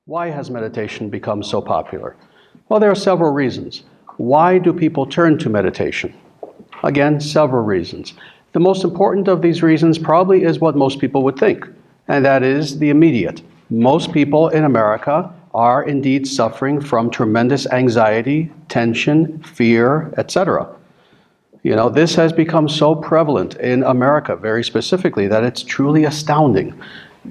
Why has meditation become so popular? Well, there are several reasons. Why do people turn to meditation? Again, several reasons. The most important of these reasons probably is what most people would think, and that is the immediate. Most people in America are indeed suffering from tremendous anxiety, tension, fear, etc. This has become so prevalent in America, very specifically, that it's truly astounding.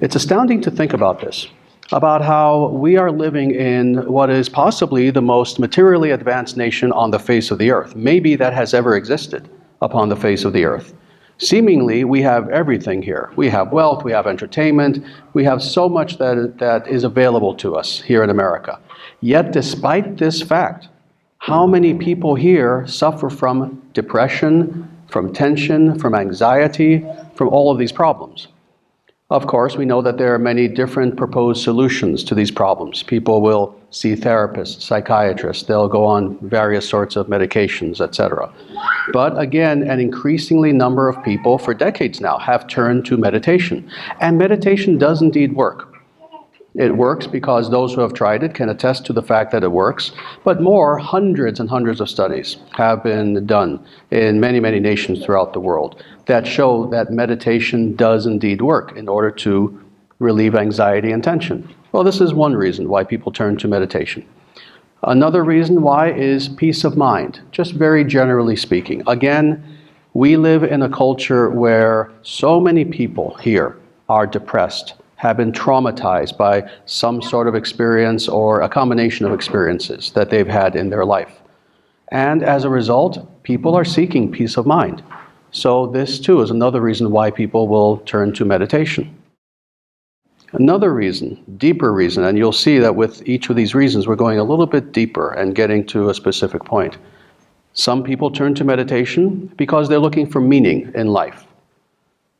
It's astounding to think about this, about how we are living in what is possibly the most materially advanced nation on the face of the earth, maybe that has ever existed upon the face of the earth. Seemingly, we have everything here. We have wealth, we have entertainment, we have so much that is available to us here in America. Yet, despite this fact, how many people here suffer from depression, from tension, from anxiety, from all of these problems? Of course, we know that there are many different proposed solutions to these problems. People will see therapists, psychiatrists, they'll go on various sorts of medications, etc. But again, an increasingly number of people for decades now have turned to meditation. And meditation does indeed work. It works because those who have tried it can attest to the fact that it works. But more, hundreds and hundreds of studies have been done in many, many nations throughout the world that show that meditation does indeed work in order to relieve anxiety and tension. Well, this is one reason why people turn to meditation. Another reason why is peace of mind, just very generally speaking. Again, we live in a culture where so many people here are depressed, have been traumatized by some sort of experience or a combination of experiences that they've had in their life. And as a result, people are seeking peace of mind. So this too is another reason why people will turn to meditation. Another reason, deeper reason, and you'll see that with each of these reasons we're going a little bit deeper and getting to a specific point. Some people turn to meditation because they're looking for meaning in life.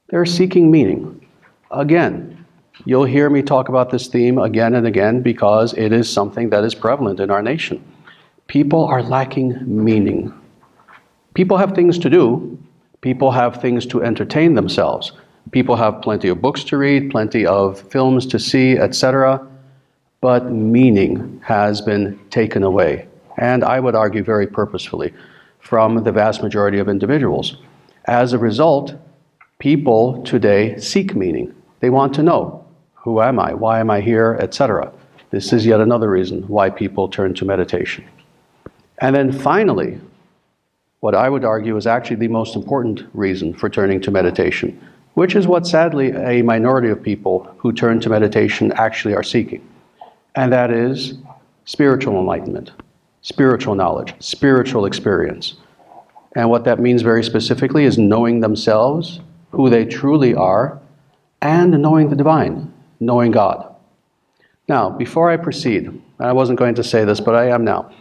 They're seeking meaning. Again, you'll hear me talk about this theme again and again because it is something that is prevalent in our nation. People are lacking meaning. People have things to do. People have things to entertain themselves. People have plenty of books to read, plenty of films to see, etc. But meaning has been taken away, and I would argue very purposefully, from the vast majority of individuals. As a result, people today seek meaning. They want to know, who am I? Why am I here? Etc. This is yet another reason why people turn to meditation. And then finally, what I would argue is actually the most important reason for turning to meditation, which is what sadly a minority of people who turn to meditation actually are seeking. And that is spiritual enlightenment, spiritual knowledge, spiritual experience. And what that means very specifically is knowing themselves, who they truly are, and knowing the divine, knowing God. Now, before I proceed, I wasn't going to say this, but I am now.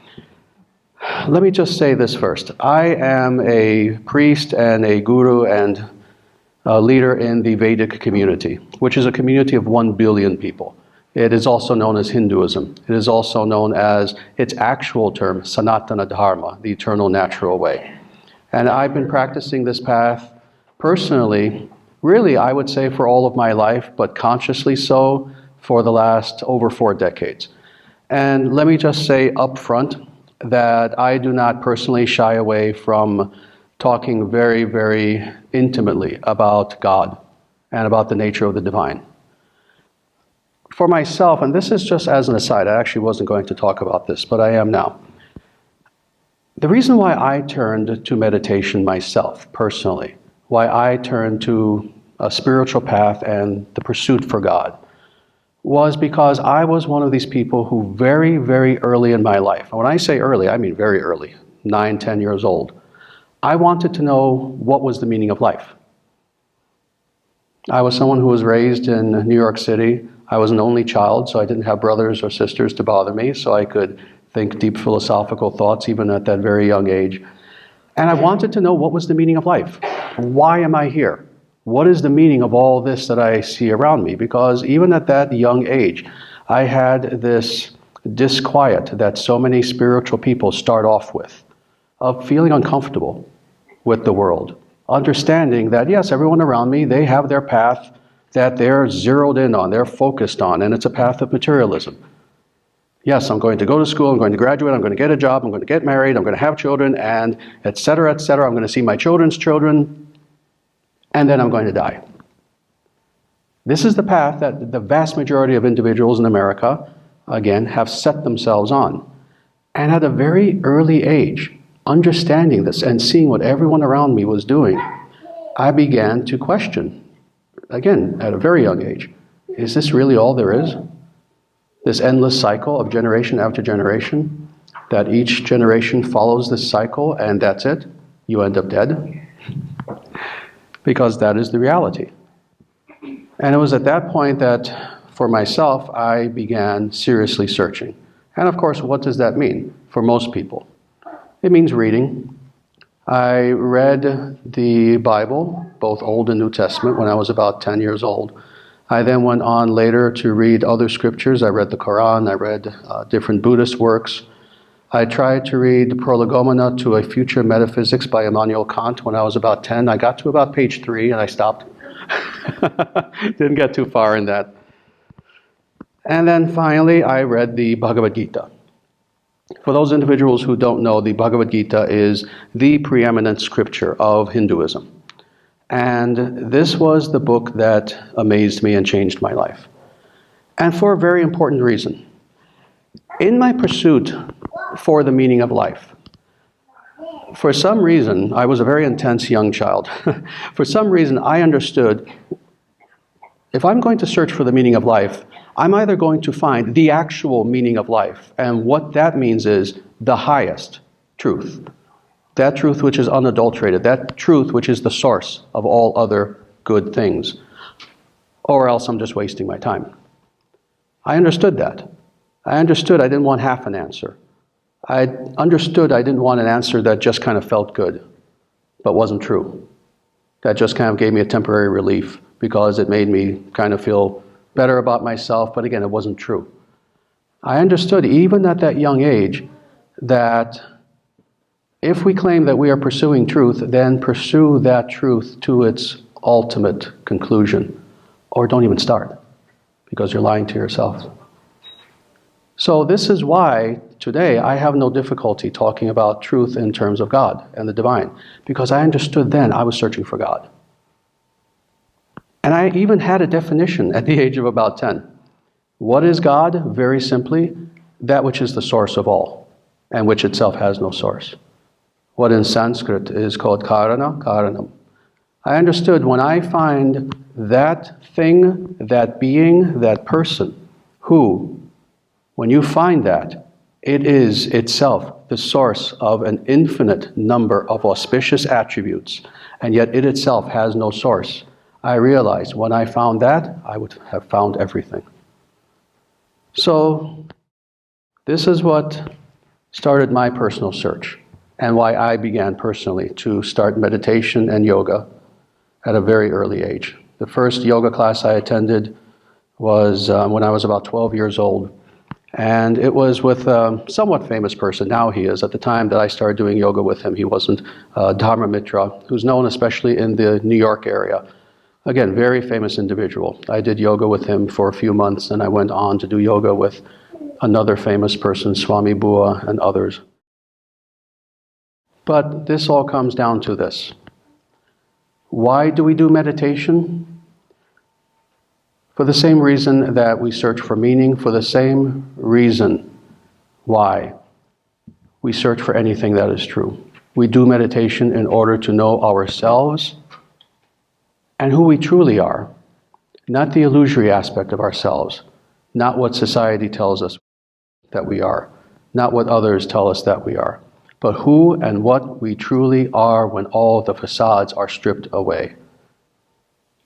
Let me just say this first. I am a priest and a guru and a leader in the Vedic community, which is a community of 1 billion people. It is also known as Hinduism. It is also known as its actual term, Sanatana Dharma, the eternal natural way. And I've been practicing this path personally, really, I would say for all of my life, but consciously so for the last over 4 decades. And let me just say up front that I do not personally shy away from talking very, very intimately about God and about the nature of the divine. For myself, and this is just as an aside, I actually wasn't going to talk about this, but I am now. The reason why I turned to meditation myself, personally, why I turned to a spiritual path and the pursuit for God, was because I was one of these people who very, very early in my life, and when I say early, I mean very early, 9, 10 years old, I wanted to know what was the meaning of life. I was someone who was raised in New York City. I was an only child, so I didn't have brothers or sisters to bother me, so I could think deep philosophical thoughts even at that very young age. And I wanted to know what was the meaning of life. Why am I here? What is the meaning of all this that I see around me? Because even at that young age, I had this disquiet that so many spiritual people start off with, of feeling uncomfortable with the world. Understanding that, yes, everyone around me, they have their path that they're zeroed in on, they're focused on, and it's a path of materialism. Yes, I'm going to go to school, I'm going to graduate, I'm going to get a job, I'm going to get married, I'm going to have children, and et cetera, I'm going to see my children's children, and then I'm going to die. This is the path that the vast majority of individuals in America, again, have set themselves on. And at a very early age, understanding this and seeing what everyone around me was doing, I began to question, again, at a very young age, is this really all there is? This endless cycle of generation after generation, that each generation follows this cycle and that's it, you end up dead? Because that is the reality. And it was at that point that, for myself, I began seriously searching. And of course, what does that mean for most people? It means reading. I read the Bible, both Old and New Testament, when I was about 10 years old. I then went on later to read other scriptures. I read the Quran, I read different Buddhist works. I tried to read the Prolegomena to a Future Metaphysics by Immanuel Kant when I was about 10. I got to about page 3 and I stopped. Didn't get too far in that. And then finally, I read the Bhagavad Gita. For those individuals who don't know, the Bhagavad Gita is the preeminent scripture of Hinduism. And this was the book that amazed me and changed my life. And for a very important reason. In my pursuit for the meaning of life, for some reason, I was a very intense young child. For some reason, I understood if I'm going to search for the meaning of life, I'm either going to find the actual meaning of life, and what that means is the highest truth. That truth which is unadulterated, that truth which is the source of all other good things. Or else I'm just wasting my time. I understood that. I understood I didn't want half an answer. I understood I didn't want an answer that just kind of felt good, but wasn't true. That just kind of gave me a temporary relief because it made me kind of feel better about myself, but again, it wasn't true. I understood even at that young age that if we claim that we are pursuing truth, then pursue that truth to its ultimate conclusion, or don't even start, because you're lying to yourself. So this is why today I have no difficulty talking about truth in terms of God and the divine, because I understood then I was searching for God. And I even had a definition at the age of about 10. What is God? Very simply, that which is the source of all, and which itself has no source. What in Sanskrit is called karana, karanam. I understood when I find that thing, that being, that person, who, when you find that, it is itself the source of an infinite number of auspicious attributes, and yet it itself has no source. I realized when I found that, I would have found everything. So, this is what started my personal search, and why I began personally to start meditation and yoga at a very early age. The first yoga class I attended was when I was about 12 years old, and it was with a somewhat famous person. Now he is. At the time that I started doing yoga with him, he wasn't. Dharma Mitra, who's known especially in the New York area. Again, very famous individual. I did yoga with him for a few months, and I went on to do yoga with another famous person, Swami Bua, and others. But this all comes down to this. Why do we do meditation? For the same reason that we search for meaning, for the same reason why we search for anything that is true. We do meditation in order to know ourselves and who we truly are, not the illusory aspect of ourselves, not what society tells us that we are, not what others tell us that we are, but who and what we truly are when all the facades are stripped away.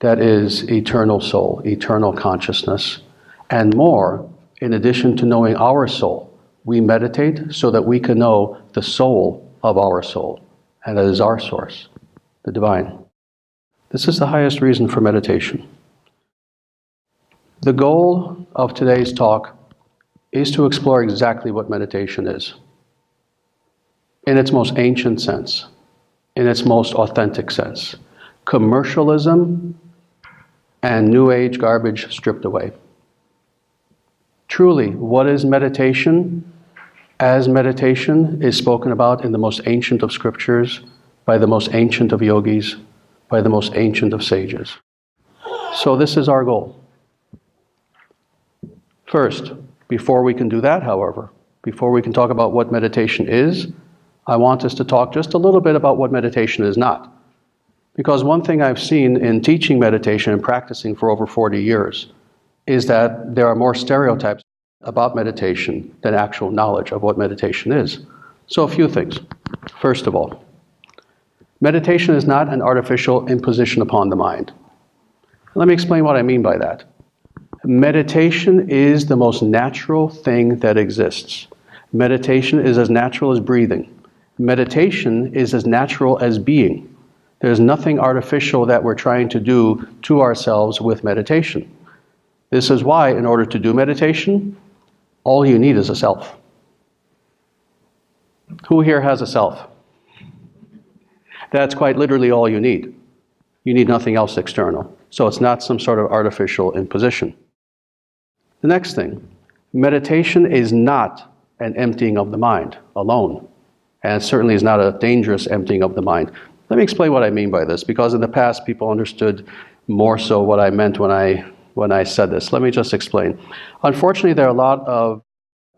That is eternal soul, eternal consciousness, and more, in addition to knowing our soul, we meditate so that we can know the soul of our soul, and that is our source, the divine. This is the highest reason for meditation. The goal of today's talk is to explore exactly what meditation is, in its most ancient sense, in its most authentic sense. Commercialism and New Age garbage stripped away. truly, what is meditation? As meditation is spoken about in the most ancient of scriptures, by the most ancient of yogis, by the most ancient of sages. So this is our goal. First, before we can do that, however, before we can talk about what meditation is, I want us to talk just a little bit about what meditation is not. Because one thing I've seen in teaching meditation and practicing for over 40 years is that there are more stereotypes about meditation than actual knowledge of what meditation is. So a few things. First of all, meditation is not an artificial imposition upon the mind. Let me explain what I mean by that. Meditation is the most natural thing that exists. Meditation is as natural as breathing. Meditation is as natural as being. There's nothing artificial that we're trying to do to ourselves with meditation. This is why, in order to do meditation, all you need is a self. Who here has a self? That's quite literally all you need. You need nothing else external. So it's not some sort of artificial imposition. The next thing, meditation is not an emptying of the mind alone. And it certainly is not a dangerous emptying of the mind. Let me explain what I mean by this, because in the past people understood more so what I meant when I said this. Let me just explain. Unfortunately, there are a lot of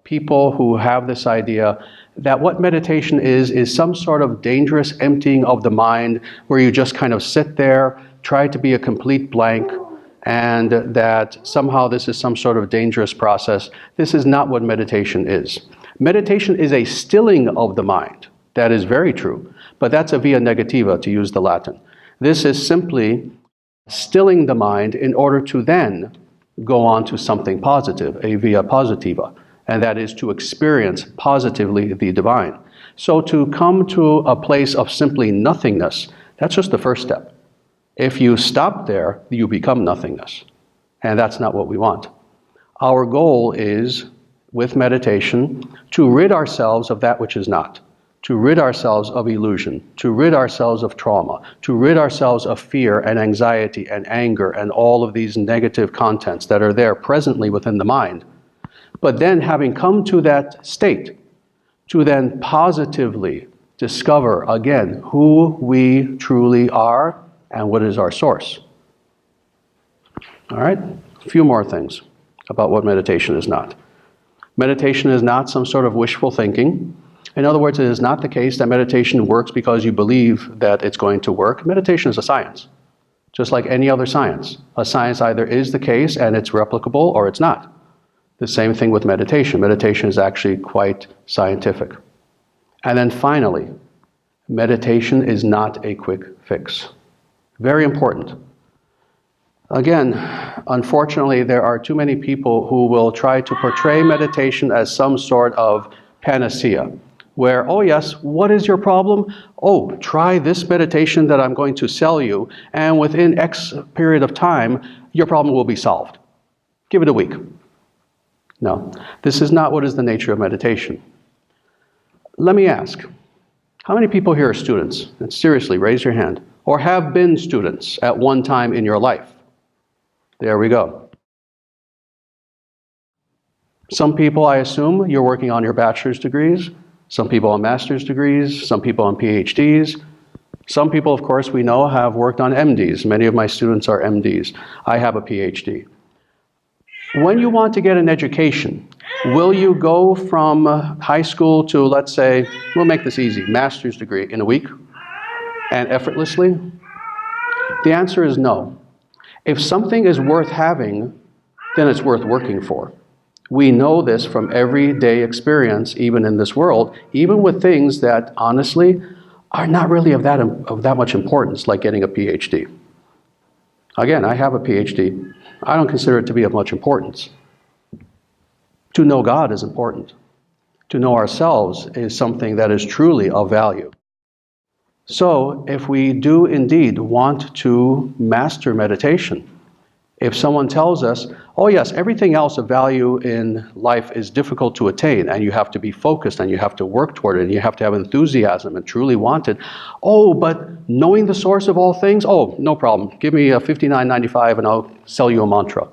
people who have this idea that what meditation is some sort of dangerous emptying of the mind where you just kind of sit there, try to be a complete blank, and that somehow this is some sort of dangerous process. This is not what meditation is. Meditation is a stilling of the mind. That is very true, but that's a via negativa, to use the Latin. This is simply stilling the mind in order to then go on to something positive, a via positiva, and that is to experience positively the divine. So to come to a place of simply nothingness, that's just the first step. If you stop there, you become nothingness, and that's not what we want. Our goal is, with meditation, to rid ourselves of that which is not, to rid ourselves of illusion, to rid ourselves of trauma, to rid ourselves of fear and anxiety and anger and all of these negative contents that are there presently within the mind. But then, having come to that state, to then positively discover again who we truly are and what is our source. All right? A few more things about what meditation is not. Meditation is not some sort of wishful thinking. In other words, it is not the case that meditation works because you believe that it's going to work. Meditation is a science, just like any other science. A science either is the case and it's replicable or it's not. The same thing with meditation. Meditation is actually quite scientific. And then finally, meditation is not a quick fix. Very important. Again, unfortunately, there are too many people who will try to portray meditation as some sort of panacea, where, oh yes, what is your problem? Oh, try this meditation that I'm going to sell you, and within X period of time, your problem will be solved. Give it a week. No, this is not what is the nature of meditation. Let me ask, how many people here are students? And seriously, raise your hand. Or have been students at one time in your life? There we go. Some people, I assume, you're working on your bachelor's degrees. Some people on master's degrees. Some people on PhDs. Some people, of course, we know have worked on MDs. Many of my students are MDs. I have a PhD. When you want to get an education, will you go from high school to, let's say, we'll make this easy, master's degree in a week and effortlessly? The answer is no. If something is worth having, then it's worth working for. We know this from everyday experience, even in this world, even with things that, honestly, are not really of that much importance, like getting a PhD. Again, I have a PhD. I don't consider it to be of much importance. To know God is important. To know ourselves is something that is truly of value. So, if we do indeed want to master meditation, if someone tells us, oh yes, everything else of value in life is difficult to attain, and you have to be focused, and you have to work toward it, and you have to have enthusiasm and truly want it. Oh, but knowing the source of all things? Oh, no problem. Give me a $59.95 and I'll sell you a mantra.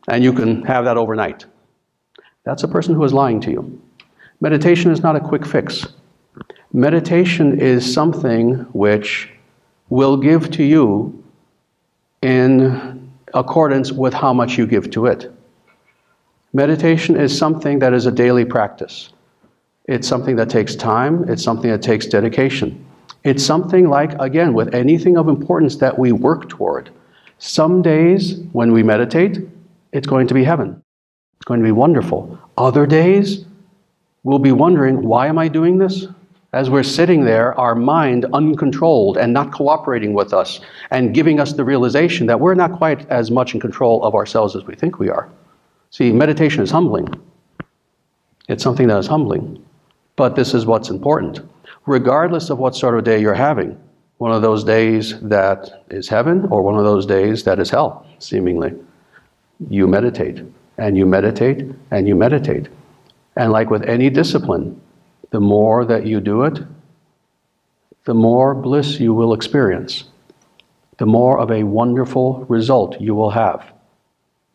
And you can have that overnight. that's a person who is lying to you. Meditation is not a quick fix. Meditation is something which will give to you in accordance with how much you give to it. Meditation is something that is a daily practice. It's something that takes time. It's something that takes dedication. It's something like, again, with anything of importance that we work toward. Some days when we meditate, it's going to be heaven. It's going to be wonderful. Other days, we'll be wondering, why am I doing this? As we're sitting there, our mind uncontrolled and not cooperating with us and giving us the realization that we're not quite as much in control of ourselves as we think we are. See, meditation is humbling. It's something that is humbling. But this is what's important. Regardless of what sort of day you're having, one of those days that is heaven or one of those days that is hell, seemingly, you meditate and you meditate and you meditate. And like with any discipline, the more that you do it, the more bliss you will experience, the more of a wonderful result you will have.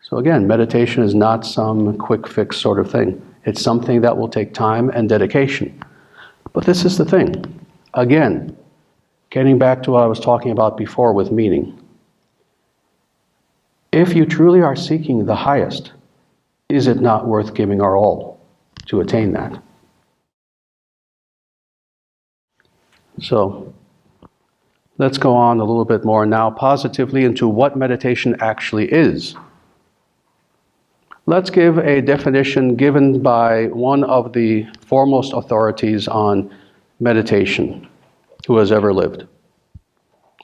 So again, meditation is not some quick fix sort of thing. It's something that will take time and dedication. But this is the thing. Again, getting back to what I was talking about before with meaning. If you truly are seeking the highest, is it not worth giving our all to attain that? So, let's go on a little bit more now positively into what meditation actually is. Let's give a definition given by one of the foremost authorities on meditation who has ever lived.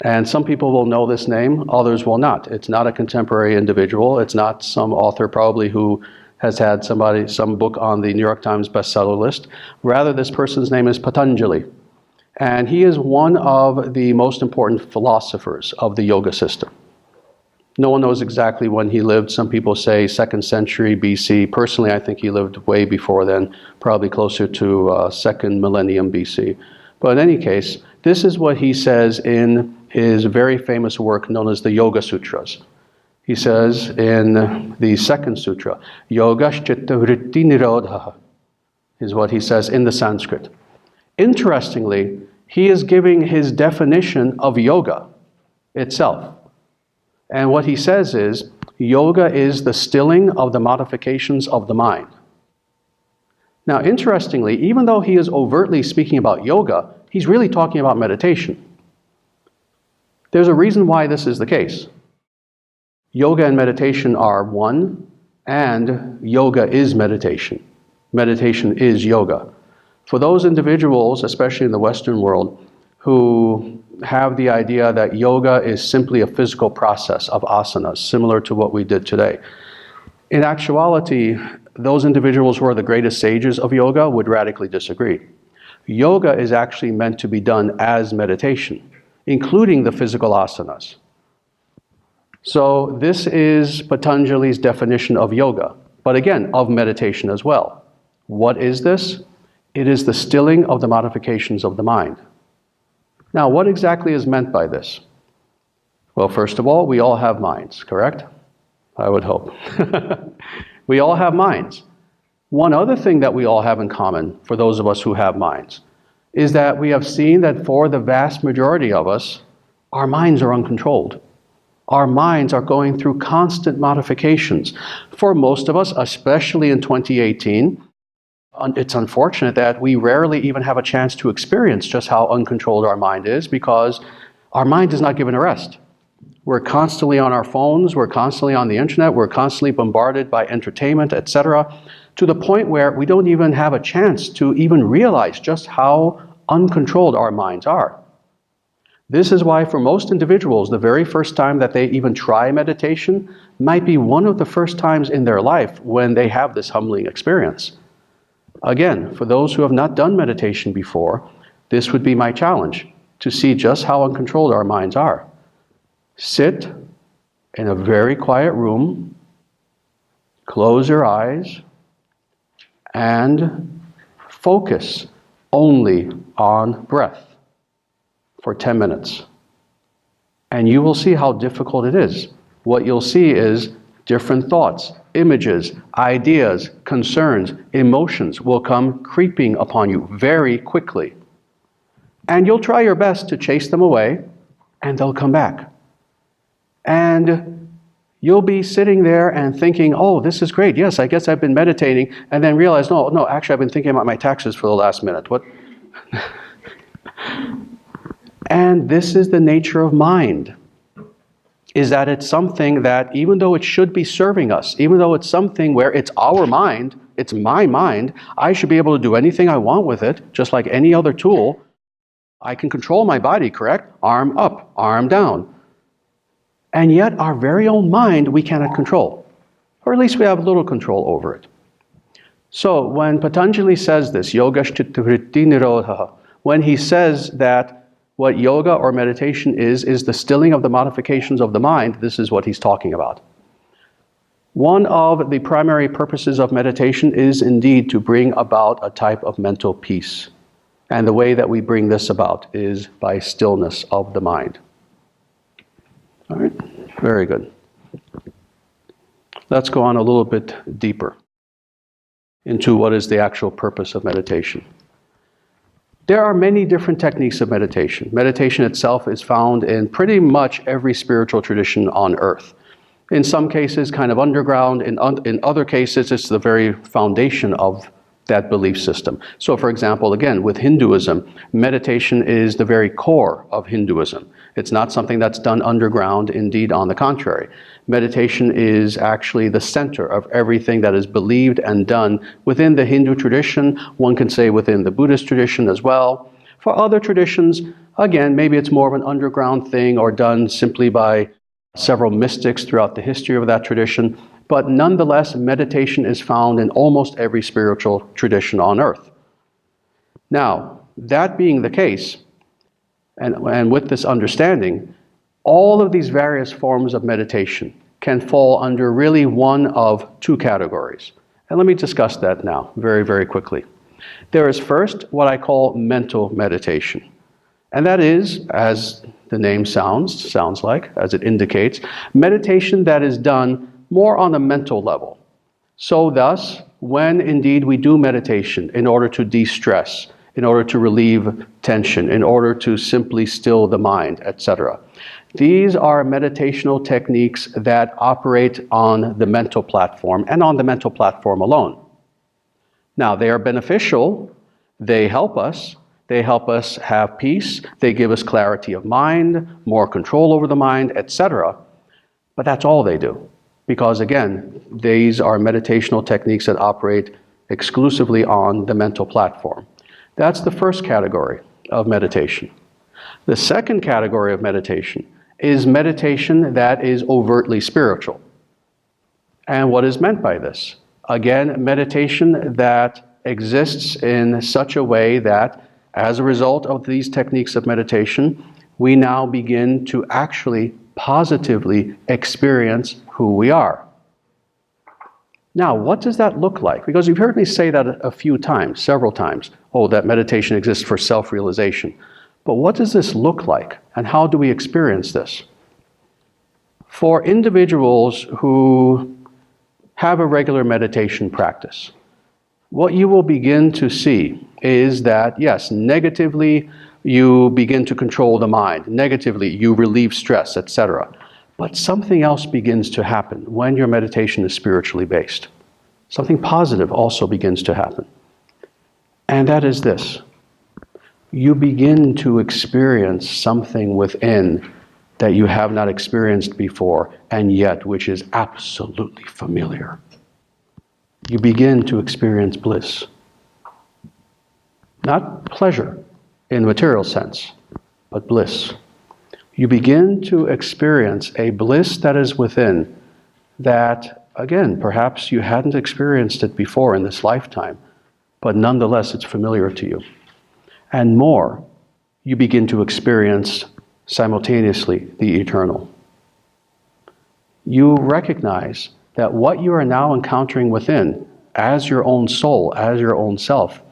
And some people will know this name, others will not. It's not a contemporary individual. It's not some author probably who has had some book on the New York Times bestseller list. Rather, this person's name is Patanjali. And he is one of the most important philosophers of the yoga system. No one knows exactly when he lived. Some people say 2nd century BC. Personally, I think he lived way before then, probably closer to 2nd millennium BC. But in any case, this is what he says in his very famous work known as the Yoga Sutras. He says in the 2nd sutra, Yogaschitta vritti nirodha, is what he says in the Sanskrit. Interestingly, he is giving his definition of yoga itself. And what he says is, yoga is the stilling of the modifications of the mind. Now, interestingly, even though he is overtly speaking about yoga, he's really talking about meditation. There's a reason why this is the case. Yoga and meditation are one, and yoga is meditation. Meditation is yoga. For those individuals, especially in the Western world, who have the idea that yoga is simply a physical process of asanas, similar to what we did today. In actuality, those individuals who are the greatest sages of yoga would radically disagree. Yoga is actually meant to be done as meditation, including the physical asanas. So this is Patanjali's definition of yoga, but again, of meditation as well. What is this? It is the stilling of the modifications of the mind. Now, what exactly is meant by this? Well, first of all, we all have minds, correct? I would hope. We all have minds. One other thing that we all have in common, for those of us who have minds, is that we have seen that for the vast majority of us, our minds are uncontrolled. Our minds are going through constant modifications. For most of us, especially in 2018, it's unfortunate that we rarely even have a chance to experience just how uncontrolled our mind is because our mind is not given a rest. We're constantly on our phones, we're constantly on the internet, we're constantly bombarded by entertainment, etc., to the point where we don't even have a chance to even realize just how uncontrolled our minds are. This is why for most individuals, the very first time that they even try meditation might be one of the first times in their life when they have this humbling experience. Again, for those who have not done meditation before, this would be my challenge, to see just how uncontrolled our minds are. Sit in a very quiet room, close your eyes, and focus only on breath for 10 minutes. And you will see how difficult it is. What you'll see is different thoughts, images, ideas, concerns, emotions will come creeping upon you very quickly. And you'll try your best to chase them away, and they'll come back. And you'll be sitting there and thinking, oh, this is great. Yes, I guess I've been meditating. And then realize, no, actually, I've been thinking about my taxes for the last minute. What? And this is the nature of mind, is that it's something that, even though it should be serving us, even though it's something where it's our mind, it's my mind, I should be able to do anything I want with it, just like any other tool. I can control my body, correct? Arm up, arm down. And yet our very own mind we cannot control, or at least we have little control over it. So when Patanjali says this, yoga chittavritti nirodha, when he says that what yoga or meditation is the stilling of the modifications of the mind, this is what he's talking about. One of the primary purposes of meditation is indeed to bring about a type of mental peace. And the way that we bring this about is by stillness of the mind. All right, very good. Let's go on a little bit deeper into what is the actual purpose of meditation. There are many different techniques of meditation. Meditation itself is found in pretty much every spiritual tradition on earth. In some cases, kind of underground. In other cases, it's the very foundation of that belief system. So, for example, again, with Hinduism, meditation is the very core of Hinduism. It's not something that's done underground. Indeed, on the contrary. Meditation is actually the center of everything that is believed and done within the Hindu tradition. One can say within the Buddhist tradition as well. For other traditions, again, maybe it's more of an underground thing or done simply by several mystics throughout the history of that tradition. But nonetheless, meditation is found in almost every spiritual tradition on earth. Now, that being the case, and with this understanding, all of these various forms of meditation can fall under really one of two categories. And let me discuss that now, very, very quickly. There is first what I call mental meditation. And that is, as the name sounds like, as it indicates, meditation that is done more on a mental level. So thus, when indeed we do meditation in order to de-stress, in order to relieve tension, in order to simply still the mind, etc. These are meditational techniques that operate on the mental platform and on the mental platform alone. Now, they are beneficial, they help us have peace, they give us clarity of mind, more control over the mind, etc. But that's all they do. Because again, these are meditational techniques that operate exclusively on the mental platform. That's the first category of meditation. The second category of meditation is meditation that is overtly spiritual. And what is meant by this? Again, meditation that exists in such a way that, as a result of these techniques of meditation, we now begin to actually positively experience who we are. Now, what does that look like? Because you've heard me say that a few times, several times. Oh, that meditation exists for self-realization. But what does this look like? And how do we experience this? For individuals who have a regular meditation practice, what you will begin to see is that, yes, negatively, you begin to control the mind. Negatively, you relieve stress, etc. But something else begins to happen when your meditation is spiritually based. Something positive also begins to happen. And that is this. You begin to experience something within that you have not experienced before, and yet which is absolutely familiar. You begin to experience bliss. Not pleasure in the material sense, but bliss. You begin to experience a bliss that is within that, again, perhaps you hadn't experienced it before in this lifetime, but nonetheless it's familiar to you. And more, you begin to experience simultaneously the eternal. You recognize that what you are now encountering within, as your own soul, as your own self,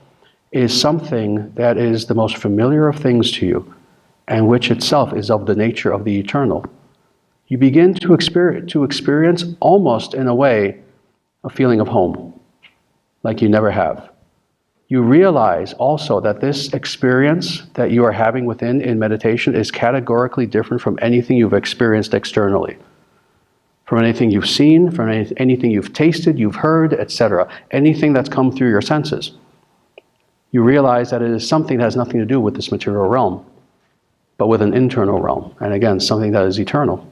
is something that is the most familiar of things to you, and which itself is of the nature of the eternal. you begin to experience almost in a way a feeling of home, like you never have. You realize also that this experience that you are having within in meditation is categorically different from anything you've experienced externally. From anything you've seen, from anything you've tasted, you've heard, etc. Anything that's come through your senses. You realize that it is something that has nothing to do with this material realm, but with an internal realm. And again, something that is eternal.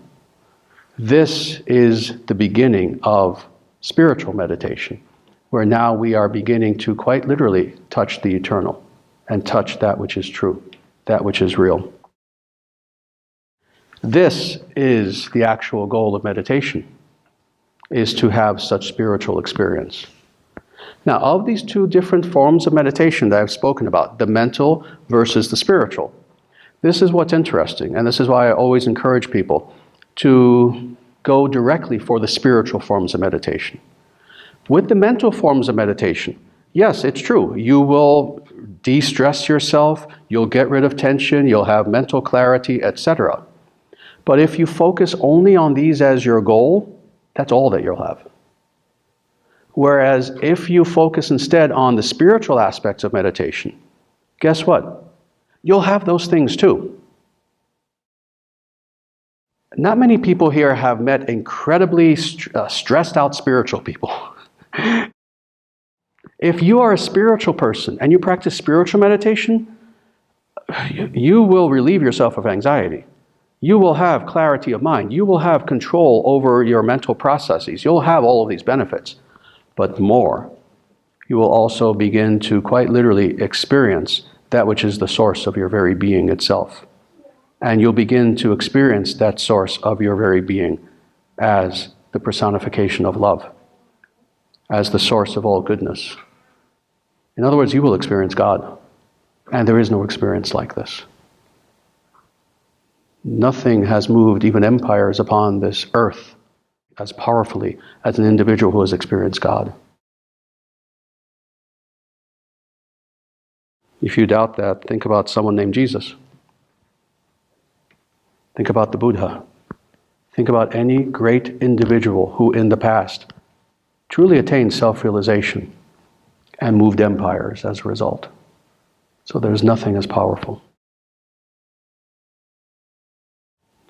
This is the beginning of spiritual meditation, where now we are beginning to quite literally touch the eternal and touch that which is true, that which is real. This is the actual goal of meditation, is to have such spiritual experience. Now, of these two different forms of meditation that I've spoken about, the mental versus the spiritual, this is what's interesting, and this is why I always encourage people to go directly for the spiritual forms of meditation. With the mental forms of meditation, yes, it's true. You will de-stress yourself, you'll get rid of tension, you'll have mental clarity, etc. But if you focus only on these as your goal, that's all that you'll have. Whereas if you focus instead on the spiritual aspects of meditation, guess what? You'll have those things too. Not many people here have met incredibly stressed out spiritual people. If you are a spiritual person and you practice spiritual meditation, you will relieve yourself of anxiety. You will have clarity of mind. You will have control over your mental processes. You'll have all of these benefits. But more, you will also begin to quite literally experience that which is the source of your very being itself. And you'll begin to experience that source of your very being as the personification of love, as the source of all goodness. In other words, you will experience God. And there is no experience like this. Nothing has moved even empires upon this earth as powerfully as an individual who has experienced God. If you doubt that, think about someone named Jesus. Think about the Buddha. Think about any great individual who in the past truly attained self-realization and moved empires as a result. So there's nothing as powerful.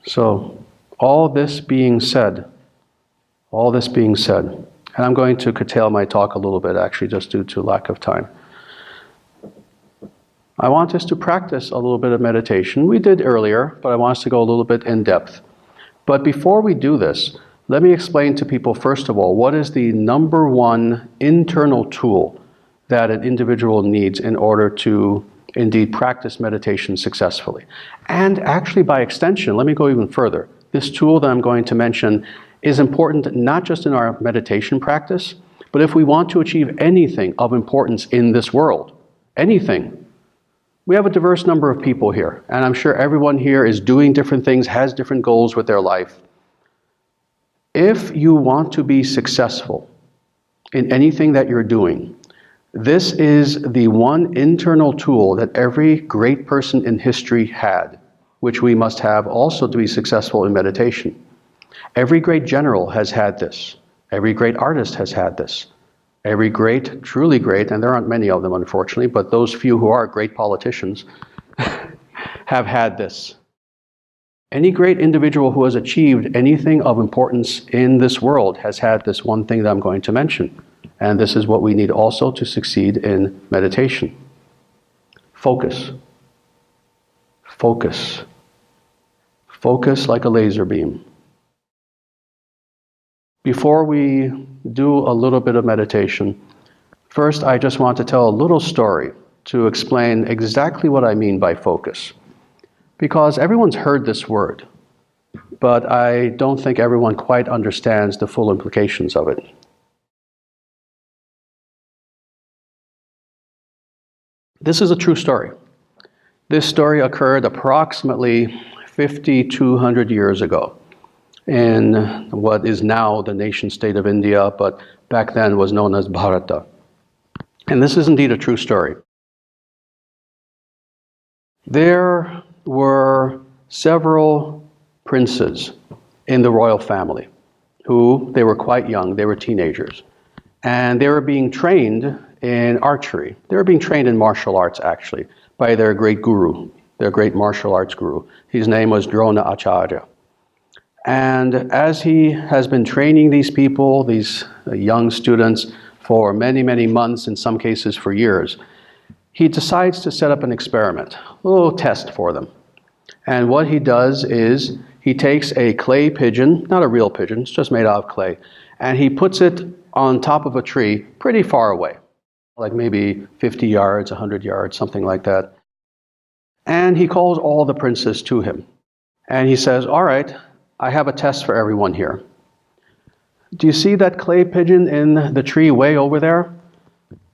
So, all this being said, and I'm going to curtail my talk a little bit actually just due to lack of time. I want us to practice a little bit of meditation. We did earlier, but I want us to go a little bit in depth. But before we do this, let me explain to people first of all, what is the number one internal tool that an individual needs in order to indeed practice meditation successfully. And actually by extension, let me go even further. This tool that I'm going to mention is important not just in our meditation practice, but if we want to achieve anything of importance in this world, anything. We have a diverse number of people here, and I'm sure everyone here is doing different things, has different goals with their life. If you want to be successful in anything that you're doing, this is the one internal tool that every great person in history had, which we must have also to be successful in meditation. Every great general has had this. Every great artist has had this. Every great, truly great, and there aren't many of them unfortunately, but those few who are great politicians have had this. Any great individual who has achieved anything of importance in this world has had this one thing that I'm going to mention. And this is what we need also to succeed in meditation. Focus. Focus. Focus like a laser beam. Before we do a little bit of meditation, first I just want to tell a little story to explain exactly what I mean by focus. Because everyone's heard this word, but I don't think everyone quite understands the full implications of it. This is a true story. This story occurred approximately 5,200 years ago in what is now the nation state of India, but back then was known as Bharata. And this is indeed a true story. There were several princes in the royal family, who they were quite young, they were teenagers. And they were being trained in archery. They were being trained in martial arts, actually, by their great guru, their great martial arts guru. His name was Dharma Acharya. And as he has been training these people, these young students, for many, many months, in some cases for years, he decides to set up an experiment, a little test for them. And what he does is he takes a clay pigeon, not a real pigeon, it's just made out of clay, and he puts it on top of a tree pretty far away, like maybe 50 yards, 100 yards, something like that. And he calls all the princes to him. And he says, all right, I have a test for everyone here. Do you see that clay pigeon in the tree way over there?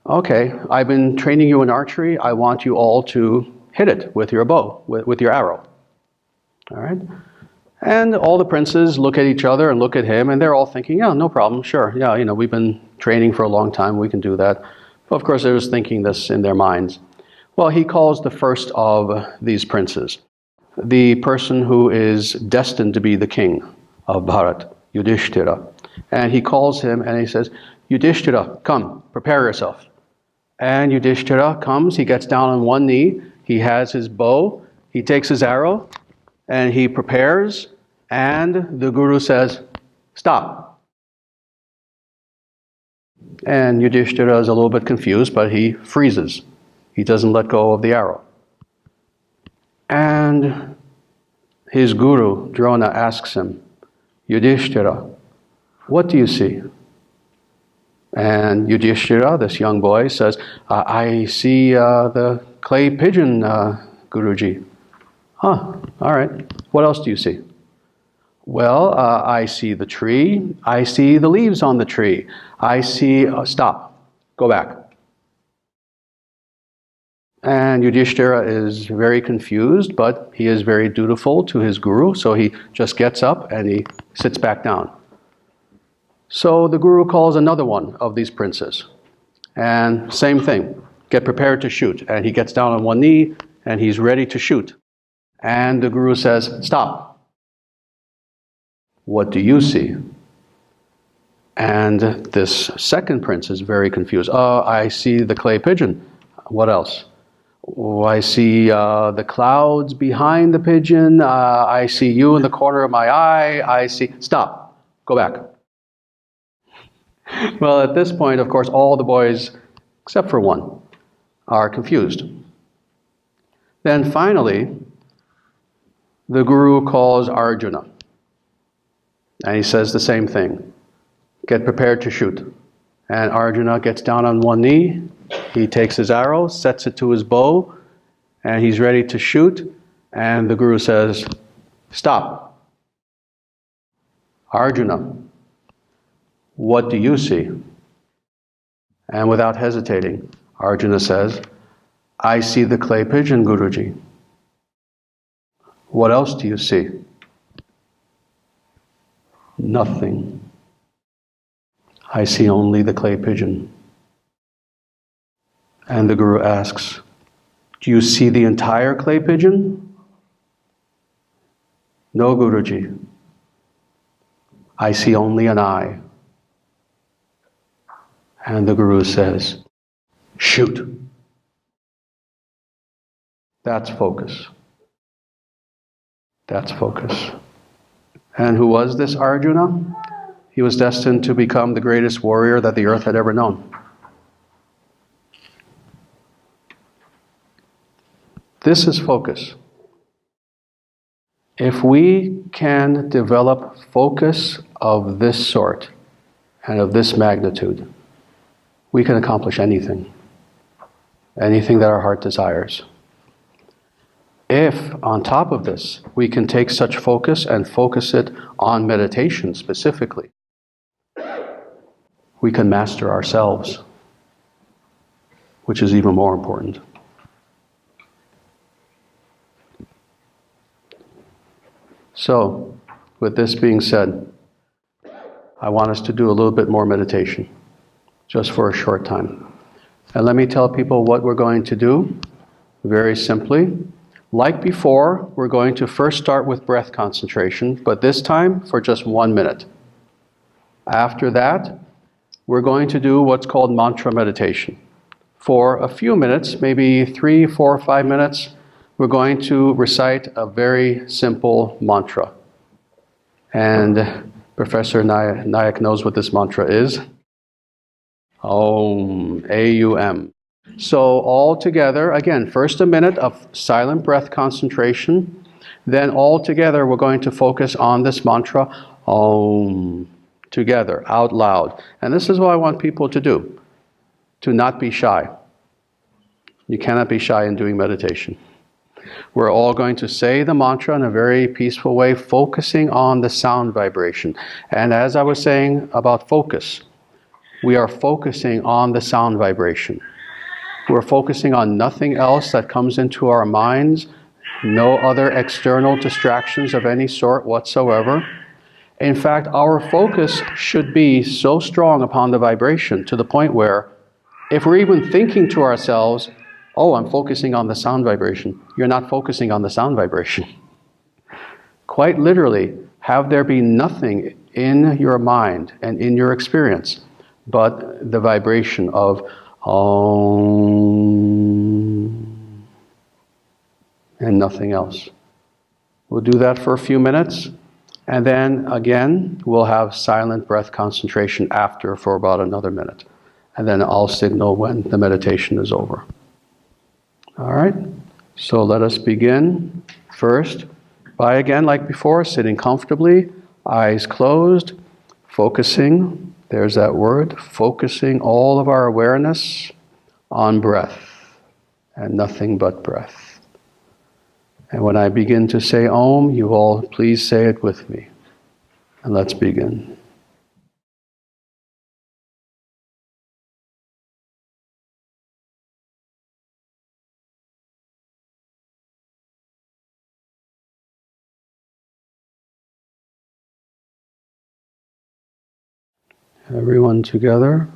Okay, I've been training you in archery. I want you all to hit it with your bow, with your arrow. All right? And all the princes look at each other and look at him, and they're all thinking, yeah, no problem, sure. Yeah, we've been training for a long time. We can do that. But of course, they're just thinking this in their minds. Well, he calls the first of these princes, the person who is destined to be the king of Bharat, Yudhishthira. And he calls him and he says, Yudhishthira, come, prepare yourself. And Yudhishthira comes, he gets down on one knee, he has his bow, he takes his arrow, and he prepares, and the guru says, stop. And Yudhishthira is a little bit confused, but he freezes. He doesn't let go of the arrow. And his guru, Drona, asks him, Yudhishthira, what do you see? And Yudhishthira, this young boy, says, I see the clay pigeon, Guruji. Huh, all right. What else do you see? Well, I see the tree. I see the leaves on the tree. I see, stop, go back. And Yudhishthira is very confused, but he is very dutiful to his guru, so he just gets up and he sits back down. So the guru calls another one of these princes, and same thing, get prepared to shoot. And he gets down on one knee and he's ready to shoot. And the guru says, stop. What do you see? And this second prince is very confused. I see the clay pigeon. What else? Oh, I see the clouds behind the pigeon. I see you in the corner of my eye. I see... Stop. Go back. Well, at this point, of course, all the boys, except for one, are confused. Then finally, the guru calls Arjuna. And he says the same thing. Get prepared to shoot. And Arjuna gets down on one knee. He takes his arrow, sets it to his bow, and he's ready to shoot. And the guru says, stop. Arjuna, what do you see? And without hesitating, Arjuna says, I see the clay pigeon, Guruji. What else do you see? Nothing. I see only the clay pigeon. And the guru asks, do you see the entire clay pigeon? No, Guruji. I see only an eye. And the guru says, shoot. That's focus. That's focus. And who was this Arjuna? He was destined to become the greatest warrior that the earth had ever known. This is focus. If we can develop focus of this sort and of this magnitude, we can accomplish anything. Anything that our heart desires. If, on top of this, we can take such focus and focus it on meditation specifically, we can master ourselves, which is even more important. So, with this being said, I want us to do a little bit more meditation, just for a short time. And let me tell people what we're going to do, very simply. Like before, we're going to first start with breath concentration, but this time for just 1 minute. After that, we're going to do what's called mantra meditation. For a few minutes, maybe 3, 4, 5 minutes, we're going to recite a very simple mantra. And Professor Nayak knows what this mantra is. Om, A-U-M. So all together, again, first a minute of silent breath concentration. Then all together, we're going to focus on this mantra, Om, together, out loud. And this is what I want people to do, to not be shy. You cannot be shy in doing meditation. We're all going to say the mantra in a very peaceful way, focusing on the sound vibration. And as I was saying about focus, we are focusing on the sound vibration. We're focusing on nothing else that comes into our minds, no other external distractions of any sort whatsoever. In fact, our focus should be so strong upon the vibration to the point where if we're even thinking to ourselves, oh, I'm focusing on the sound vibration, you're not focusing on the sound vibration. Quite literally, have there be nothing in your mind and in your experience but the vibration of Om and nothing else. We'll do that for a few minutes, and then again, we'll have silent breath concentration after for about another minute. And then I'll signal when the meditation is over. All right, so let us begin first by, again, like before, sitting comfortably, eyes closed, focusing, there's that word, focusing all of our awareness on breath and nothing but breath. And when I begin to say Om, you all please say it with me. And let's begin. Everyone together.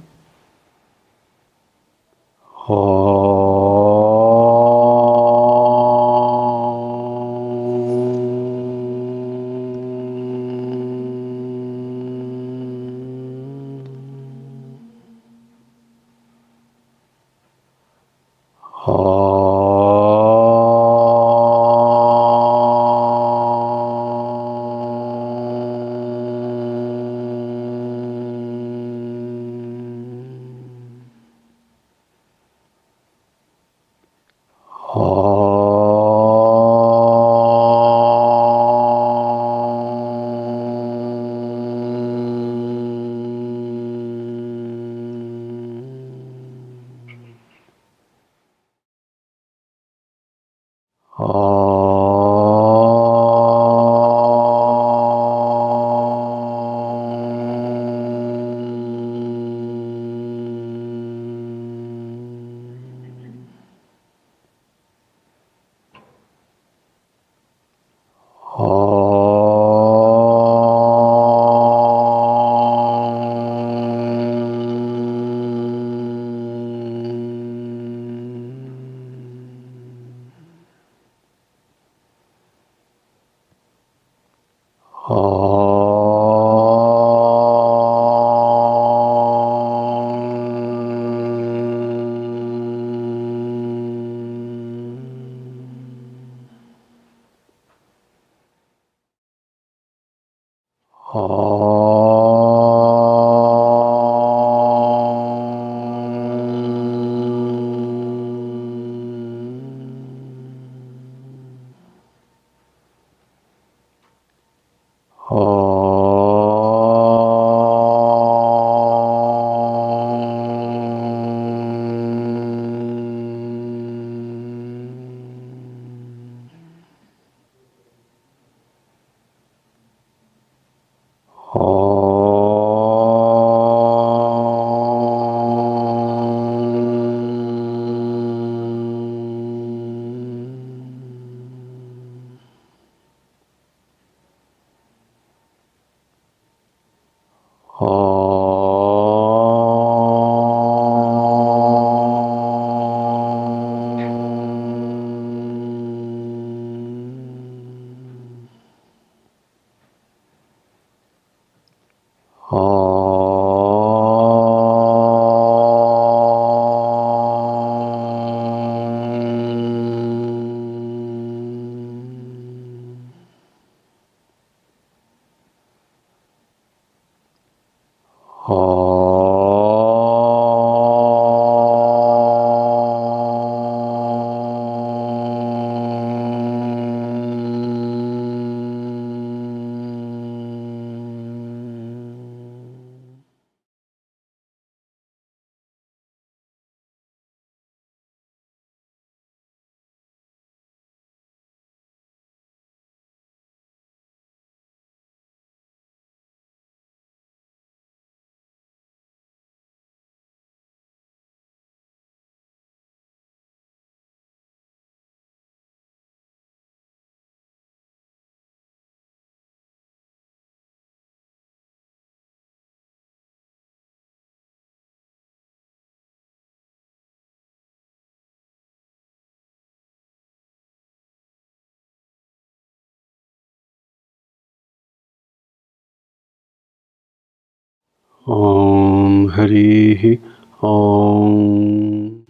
Om Hari Om.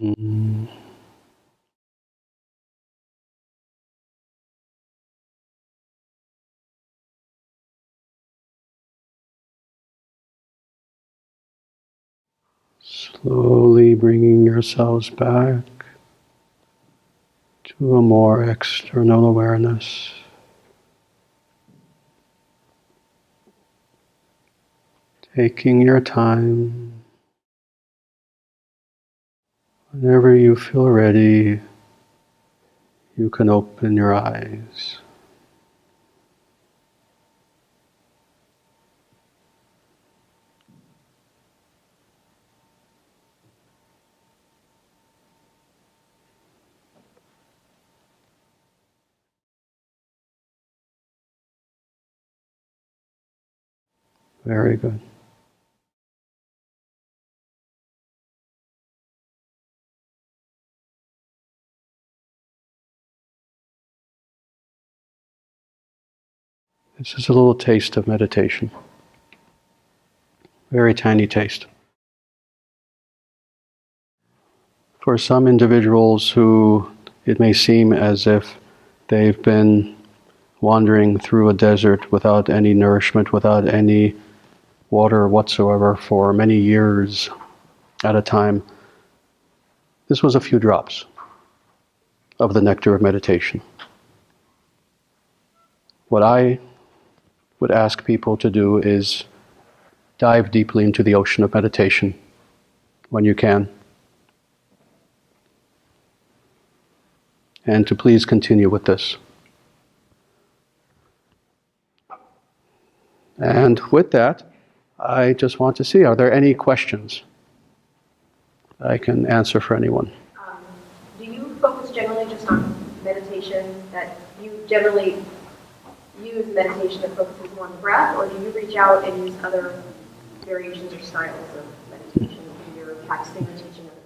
Slowly bringing yourselves back to a more external awareness. Taking your time. Whenever you feel ready, you can open your eyes. Very good. This is a little taste of meditation. Very tiny taste. For some individuals who it may seem as if they've been wandering through a desert without any nourishment, without any water whatsoever for many years at a time, this was a few drops of the nectar of meditation. What I would ask people to do is dive deeply into the ocean of meditation when you can. And to please continue with this. And with that, I just want to see, are there any questions I can answer for anyone? Do you focus generally just on meditation, that you generally use meditation that focuses more on the breath, or do you reach out and use other variations or styles of meditation when you're practicing or teaching other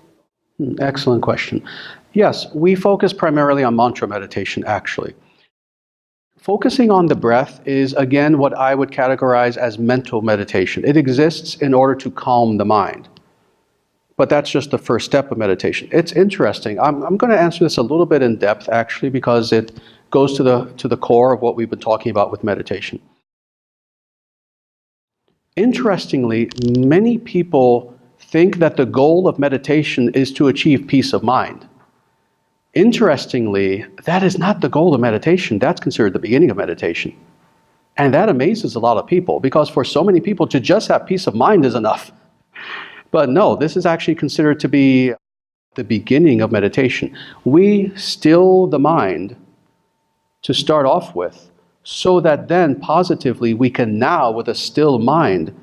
people? Excellent question. Yes, we focus primarily on mantra meditation, actually. Focusing on the breath is, again, what I would categorize as mental meditation. It exists in order to calm the mind. But that's just the first step of meditation. It's interesting. I'm going to answer this a little bit in depth, actually, because it goes to the core of what we've been talking about with meditation. Interestingly, many people think that the goal of meditation is to achieve peace of mind. Interestingly, that is not the goal of meditation. That's considered the beginning of meditation. And that amazes a lot of people, because for so many people, to just have peace of mind is enough. But no, this is actually considered to be the beginning of meditation. We still the mind to start off with, so that then positively we can now, with a still mind,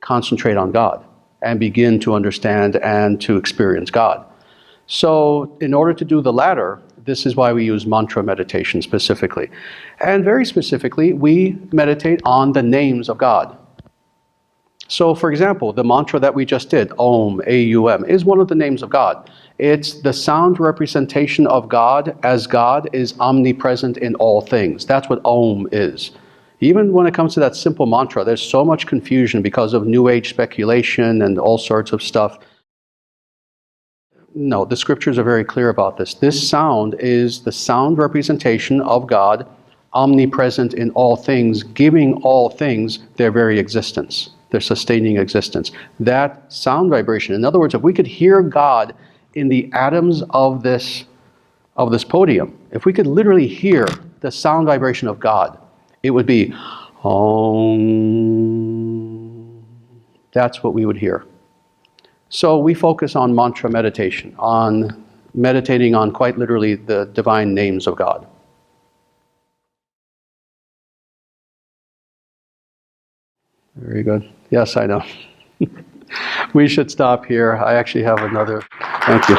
concentrate on God and begin to understand and to experience God. So in order to do the latter, this is why we use mantra meditation specifically. And very specifically, we meditate on the names of God. So for example, the mantra that we just did, Om, A-U-M, is one of the names of God. It's the sound representation of God, as God is omnipresent in all things. That's what Om is. Even when it comes to that simple mantra, there's so much confusion because of New Age speculation and all sorts of stuff. No, the scriptures are very clear about this. This sound is the sound representation of God, omnipresent in all things, giving all things their very existence, their sustaining existence. That sound vibration, in other words, if we could hear God in the atoms of this podium, if we could literally hear the sound vibration of God, it would be Om. That's what we would hear. So we focus on mantra meditation, on meditating on quite literally the divine names of God. Very good. Yes, I know. We should stop here. I actually have another. Thank you.